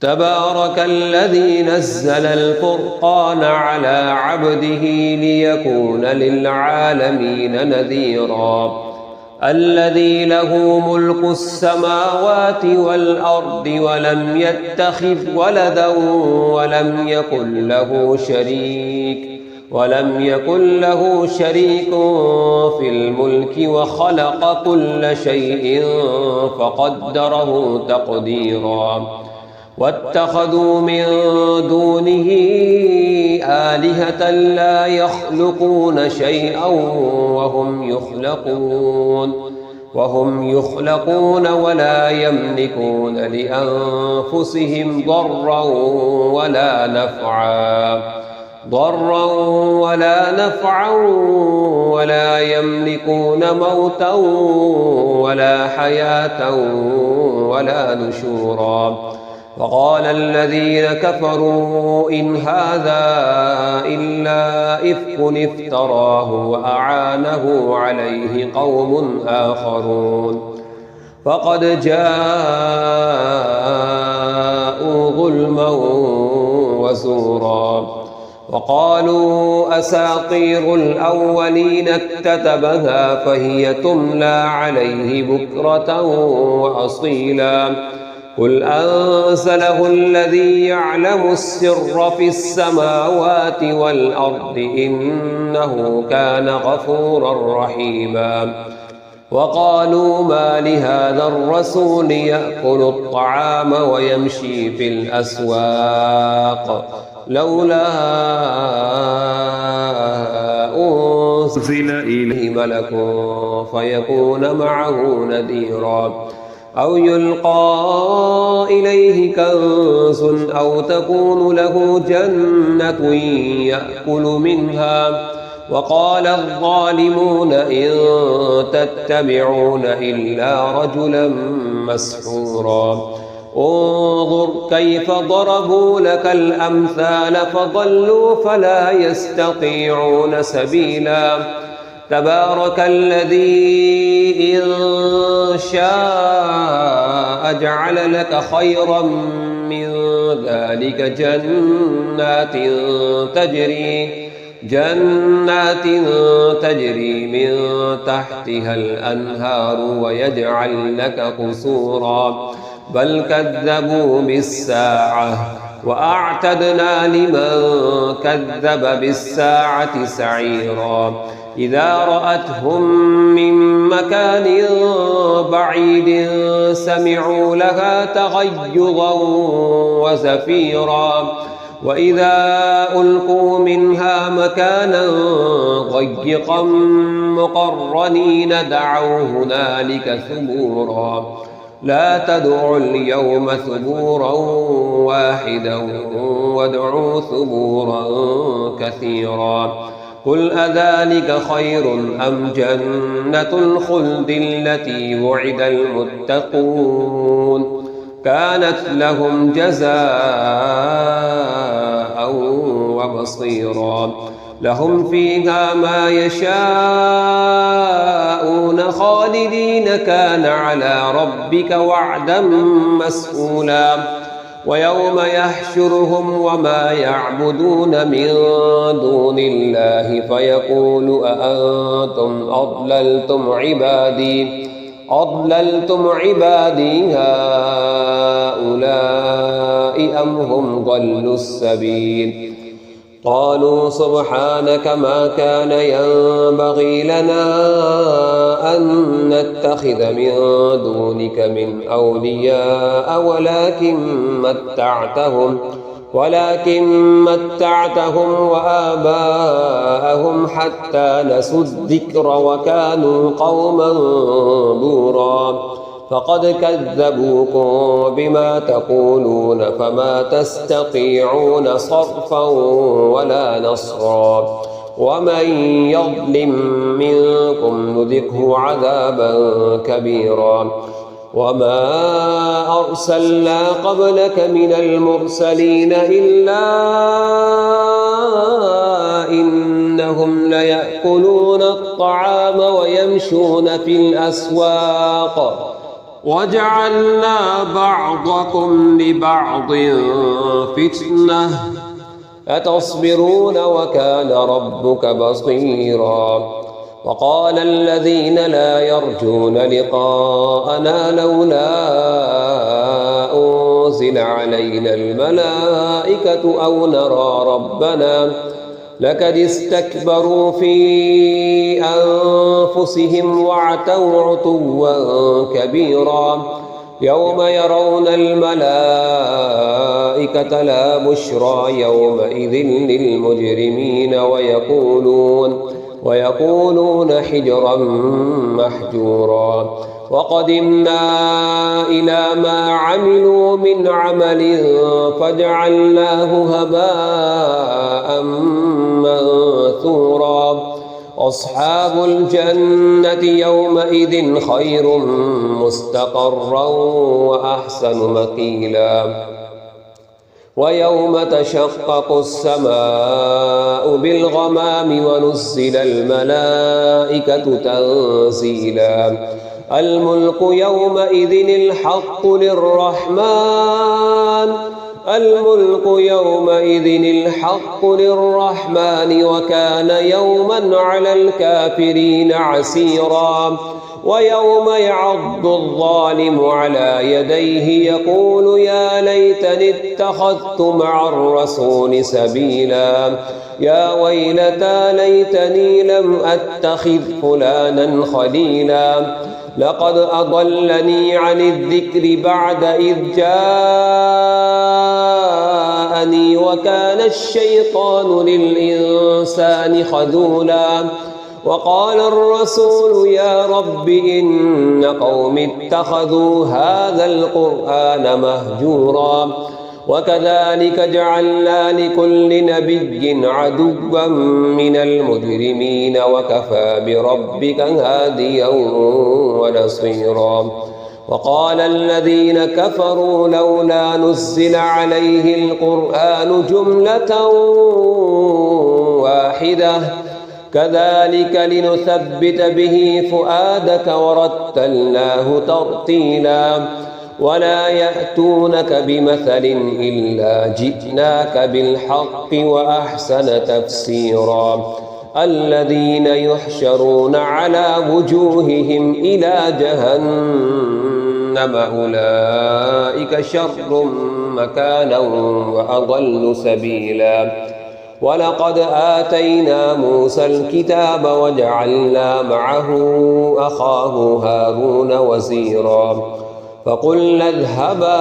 تبارك الذي نزل الفرقان على عبده ليكون للعالمين نذيرا الذي له ملك السماوات والأرض ولم يتخذ ولدا ولم يكن له شريك في الملك وخلق كل شيء فقدره تقديرا واتخذوا من دونه آلهة لا يخلقون شيئا وهم يخلقون ولا يملكون لأنفسهم ضرا ولا نفعا ولا يملكون موتا ولا حياة ولا نشورا وقال الذين كفروا إن هذا إلا إفك افتراه وأعانه عليه قوم آخرون فقد جاءوا ظلما وزورا وقالوا أساطير الأولين اكتتبها فهي تملى عليه بكرة وأصيلا قل أنزله الذي يعلم السر في السماوات والأرض إنه كان غفورا رحيما وقالوا ما لهذا الرسول يأكل الطعام ويمشي في الأسواق لولا أنزل إليه ملك فيكون معه نذيرا أو يلقى إليه كنز أو تكون له جنة يأكل منها وقال الظالمون إن تتبعون إلا رجلا مسحورا انظر كيف ضربوا لك الأمثال فضلوا فلا يستطيعون سبيلا تبارك الذي إن شاء جعل لك خيرا من ذلك جنات تجري من تحتها الأنهار ويجعل لك قصورا بل كذبوا بالساعة وأعتدنا لمن كذب بالساعة سعيرا إذا رأتهم من مكان بعيد سمعوا لها تغيظا وزفيرا وإذا ألقوا منها مكانا ضيقا مقرنين دعوا هنالك ثبورا لا تدعوا اليوم ثبورا واحدا وادعوا ثبورا كثيرا قل أذلك خير أم جنة الخلد التي وعد المتقون كانت لهم جزاء ومصيرا لهم فيها ما يشاءون خالدين كان على ربك وعدا مسئولا ويوم يحشرهم وما يعبدون من دون الله فيقول أأنتم أضللتم عبادي هؤلاء أم هم ضلوا السبيل قالوا سبحانك ما كان ينبغي لنا أن نتخذ من دونك من أولياء ولكن متعتهم وآباءهم حتى نسوا الذكر وكانوا قوما بورا فقد كذبوكم بما تقولون فما تستطيعون صرفا ولا نصرا ومن يظلم منكم نذقه عذابا كبيرا وما أرسلنا قبلك من المرسلين إلا إنهم ليأكلون الطعام ويمشون في الأسواق وجعلنا بعضكم لبعض فتنة أتصبرون وكان ربك بصيرا وقال الذين لا يرجون لقاءنا لولا أنزل علينا الملائكة أو نرى ربنا لقد استكبروا في أنفسهم وعتوا عتوا كبيرا يوم يرون الملائكة لا بشرى يومئذ للمجرمين ويقولون حجرا محجورا وقدمنا إلى ما عملوا من عمل فجعلناه هباء منثورا أصحاب الجنة يومئذ خير مستقرا وأحسن مقيلا ويوم تشقق السماء بالغمام ونزل الملائكة تنزيلا الملك يومئذ الحق للرحمن وكان يوما على الكافرين عسيرا ويوم يعض الظالم على يديه يقول يا ليتني اتخذت مع الرسول سبيلا يا ويلتى ليتني لم أتخذ فلانا خليلا لقد أضلني عن الذكر بعد إذ جاءني وكان الشيطان للإنسان خذولا وقال الرسول يا رب إن قوم اتخذوا هذا القرآن مهجورا وكذلك جعلنا لكل نبي عدوا من المجرمين وكفى بربك هاديا ونصيرا وقال الذين كفروا لولا نزل عليه القرآن جملة واحدة كذلك لنثبت به فؤادك ورتلناه ترتيلا ولا يأتونك بمثل إلا جئناك بالحق وأحسن تفسيرا الذين يحشرون على وجوههم إلى جهنم أولئك شر مكانا وأضل سبيلا ولقد آتينا موسى الكتاب وجعلنا معه أخاه هارون وزيرا فقلنا اذهبا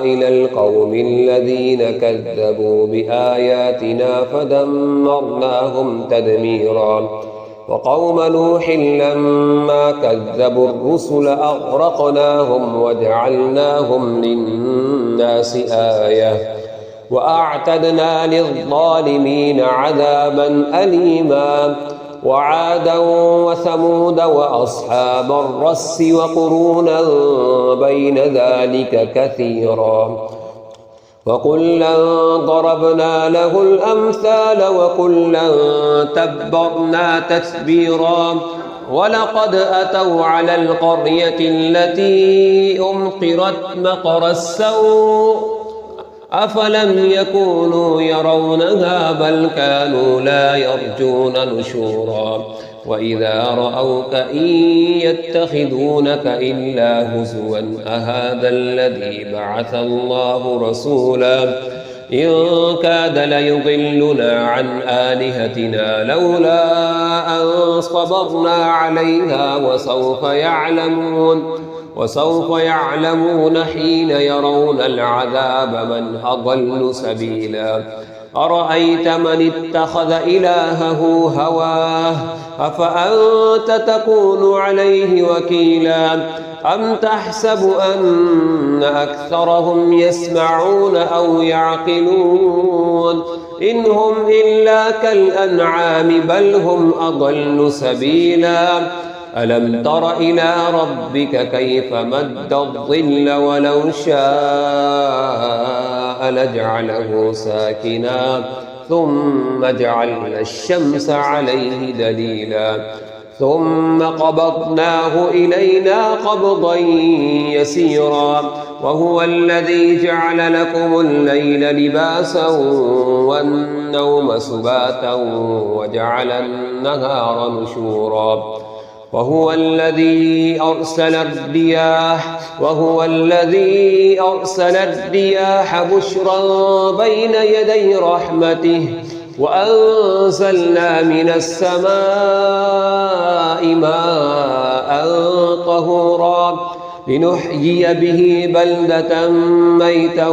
إلى القوم الذين كذبوا بآياتنا فدمرناهم تدميرا وقوم نوح لما كذبوا الرسل أغرقناهم وجعلناهم للناس آية وأعتدنا للظالمين عذابا أليما وعادا وثمود وأصحاب الرس وقرونا بين ذلك كثيرا وكلا ضربنا له الأمثال وكلا تبرنا تتبيرا ولقد أتوا على القرية التي أمطرت مطر السوء أفلم يكونوا يرونها بل كانوا لا يرجون نشورا وإذا رأوك إن يتخذونك إلا هزوا أهذا الذي بعث الله رسولا إن كاد ليضلنا عن آلهتنا لولا أن صبرنا عليها وسوف يعلمون حين يرون العذاب من أضل سبيلا أرأيت من اتخذ إلهه هواه أفأنت تكون عليه وكيلا أم تحسب أن أكثرهم يسمعون أو يعقلون إن هم إلا كالأنعام بل هم أضل سبيلا ألم تر إلى ربك كيف مد الظل ولو شاء لجعله ساكنا ثم جعلنا الشمس عليه دليلا ثم قبضناه إلينا قبضا يسيرا وهو الذي جعل لكم الليل لباسا والنوم سباتا وجعل النهار نشورا وهو الذي أرسل الرياح بشرا بين يدي رحمته وأنزلنا من السماء ماء طهورا لنحيي به بلدة ميتا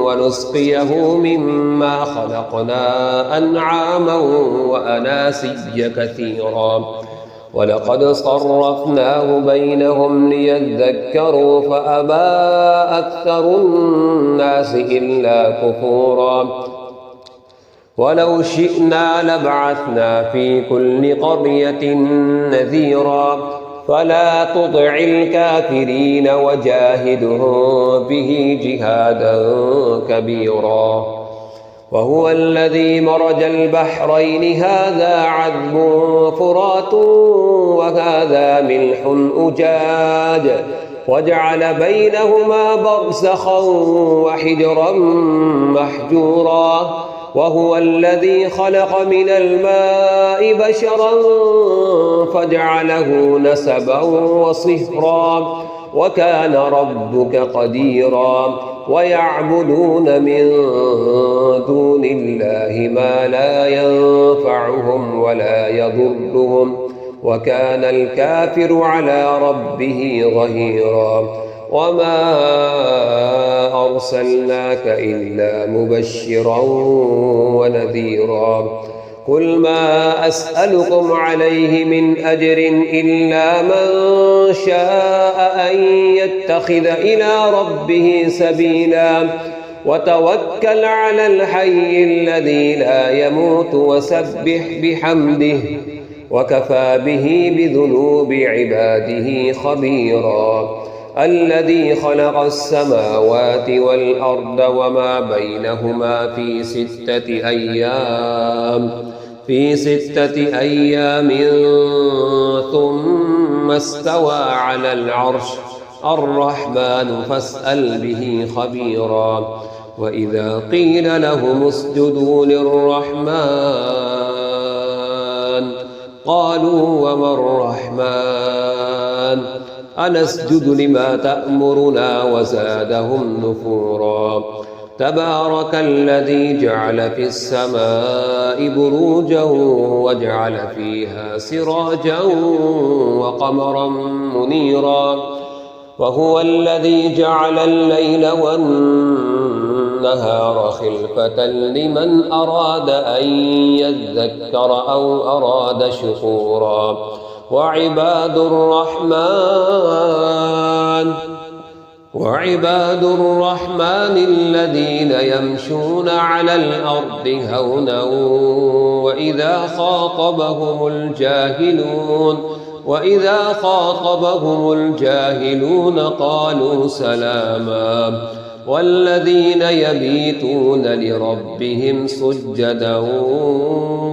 ونسقيه مما خلقنا أنعاما وأناسيا كثيرا ولقد صرفناه بينهم ليذكروا فأبى أكثر الناس إلا كفورا ولو شئنا لبعثنا في كل قرية نذيرا فلا تطع الكافرين وجاهدهم به جهادا كبيرا وهو الذي مرج البحرين هذا عذب فرات وهذا ملح أجاج وجعل بينهما برزخا وحجرا محجورا وهو الذي خلق من الماء بشرا فجعله نسبا وصهرا وكان ربك قديرا ويعبدون من دون الله ما لا ينفعهم ولا يضرهم وكان الكافر على ربه ظهيرا وما أرسلناك إلا مبشرا ونذيرا قل ما أسألكم عليه من أجر إلا من شاء أن يتخذ إلى ربه سبيلا وتوكل على الحي الذي لا يموت وسبح بحمده وكفى به بذنوب عباده خبيرا الذي خلق السماوات والأرض وما بينهما في ستة أيام ثم استوى على العرش الرحمن فاسأل به خبيرا وإذا قيل لهم اسجدوا للرحمن قالوا وما الرحمن أنسجد لما تأمرنا وزادهم نفورا تبارك الذي جعل في السماء بروجا وجعل فيها سراجا وقمرا منيرا وهو الذي جعل الليل والنهار خلفة لمن أراد أن يذكر أو أراد شكورا وعباد الرحمن الذين يمشون على الأرض هونا وإذا خاطبهم الجاهلون قالوا سلاما والذين يبيتون لربهم سجدا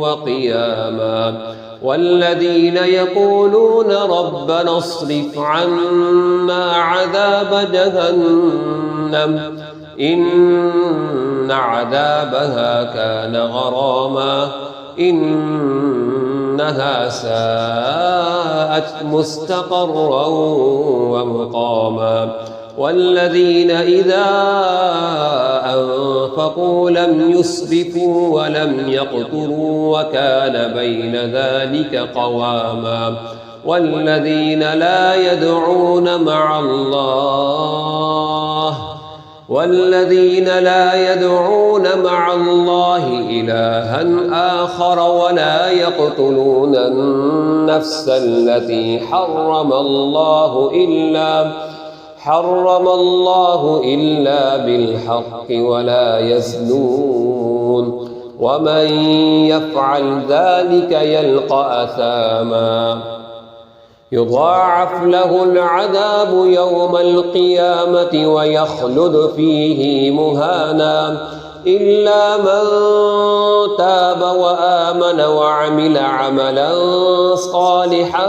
وقياما والذين يقولون ربنا اصرف عنا عذاب جهنم إن عذابها كان غراما إنها ساءت مستقرا ومقاما والذين إذا أنفقوا لم يسرفوا ولم يقتروا وكان بين ذلك قواما والذين لا يدعون مع الله إلها آخر ولا يقتلون النفس التي حرم الله إلا بالحق ولا يزنون ومن يفعل ذلك يلقى أثاما يضاعف له العذاب يوم القيامة ويخلد فيه مهانا إلا من تاب وآمن وعمل عملا صالحا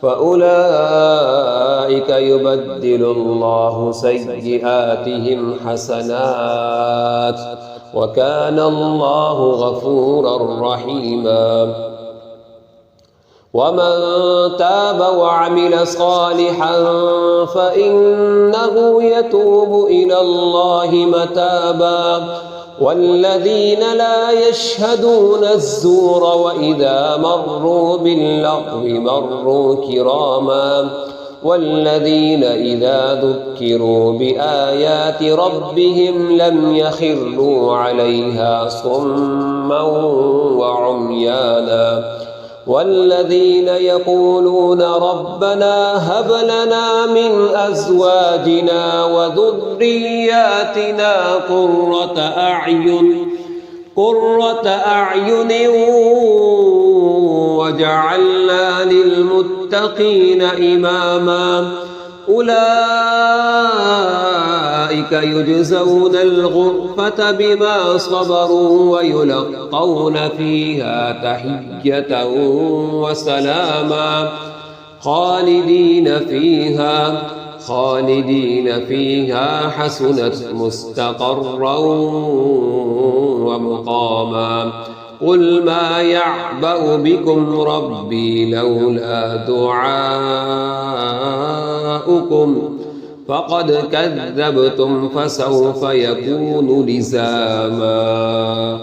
فأولئك يبدل الله سيئاتهم حسنات وكان الله غفورا رحيما. ومن تاب وعمل صالحا فإنه يتوب إلى الله متابا. والذين لا يشهدون الزور وإذا مروا باللغو مروا كراما. والذين إذا ذكروا بآيات ربهم لم يخروا عليها صما وعميانا. والذين يقولون ربنا هب لنا من أزواجنا وذرياتنا قرة أعين وجعلنا للمتقين إماما. أولئك يجزون الغرفة بما صبروا ويلقون فيها تحية وسلاما خالدين فيها حسنت مستقرا ومقاما. قل ما يعبأ بكم ربي لولا دعاؤكم فقد كذبتم فسوف يكون لزاما.